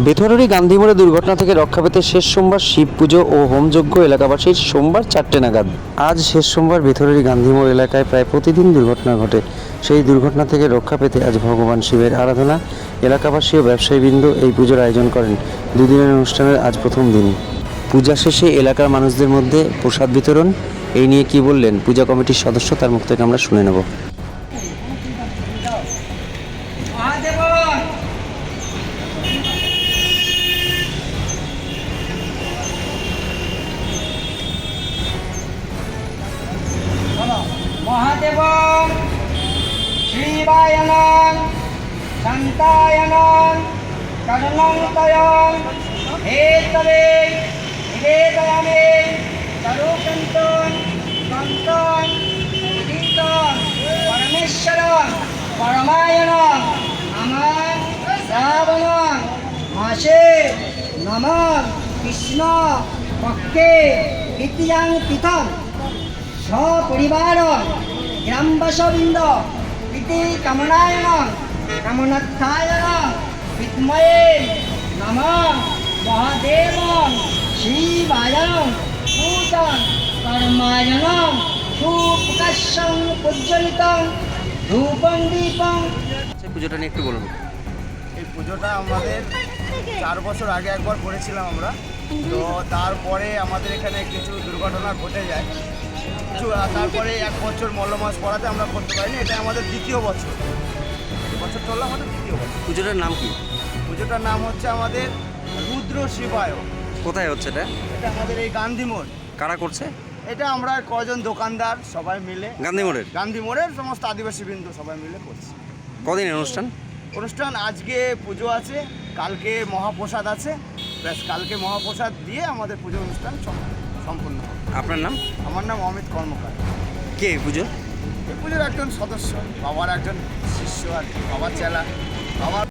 বেথরুরি গান্ধীমোড়ে দুর্ঘটনা থেকে রক্ষা পেতে শেষ সোমবার শিব পুজো ও হোমযজ্ঞ এলাকাবাসীর সোমবার 4টে নাগাদ। আজ শেষ সোমবার বেথরুরি গান্ধীমোড় এলাকায় প্রায় প্রতিদিন দুর্ঘটনা ঘটে। সেই দুর্ঘটনা থেকে রক্ষা পেতে আজ ভগবান শিবের আরাধনা, এলাকাবাসী ও ব্যবসায়ীবৃন্দ এই পুজোর আয়োজন করেন। দুদিনের অনুষ্ঠানের আজ প্রথম দিন। পূজা শেষে এলাকার মানুষদের মধ্যে প্রসাদ বিতরণ। এই নিয়ে কি বললেন পূজা কমিটির সদস্য, তার মুখ থেকে আমরা শুনে নেব। महादेव शिवायन शांतायन करुणंतयं हेतवे निवेदयामि सर्वसंतन संतन उदितं परमेश्वर परमायण नमः श्रावण मासे नमः कृष्ण पक्षे द्वितीयां तिथं सपरिवार ग्रामवासवृंद इति कामनायन कामनार्थायन विद्महे नमः महादेव शिवायन पूजन कर्मायन सुप्रकाशं पूजनितं धूपं दीपं। পুজোটা নিয়ে একটু বলুন। এই পুজোটা আমাদের 4 বছর আগে একবার করেছিলাম আমরা, তো তারপরে আমাদের এখানে কিছু দুর্ঘটনা ঘটে যায়। তারপরে 1 বছর মল্লমাস পড়াতে আমরা করতে পারিনি, এটা আমাদের দ্বিতীয় বছর। বছর চললো আমাদের দ্বিতীয় বছর। পুজোটার নাম কি? পুজোটার নাম হচ্ছে আমাদের রুদ্র শিবায়। কোথায় হচ্ছে এটা? এটা আমাদের এই গান্ধীমোড়। কারা করছে? এটা আমরা কজন দোকানদার সবাই মিলে গান্ধীমোড়ের সমস্ত আদিবাসী বৃন্দ সবাই মিলে করছি। কদিন অনুষ্ঠান? অনুষ্ঠান আজকে পুজো আছে, কালকে মহাপ্রসাদ আছে। ব্যাস, কালকে মহাপ্রসাদ দিয়ে আমাদের পুজো অনুষ্ঠান সম্পূর্ণ হবে। আপনার নাম? আমার নাম অমিত কর্মকার। কে পুজো? এই পুজোর একজন সদস্য, বাবার একজন শিষ্য আর কি, বাবার চেলা। বাবার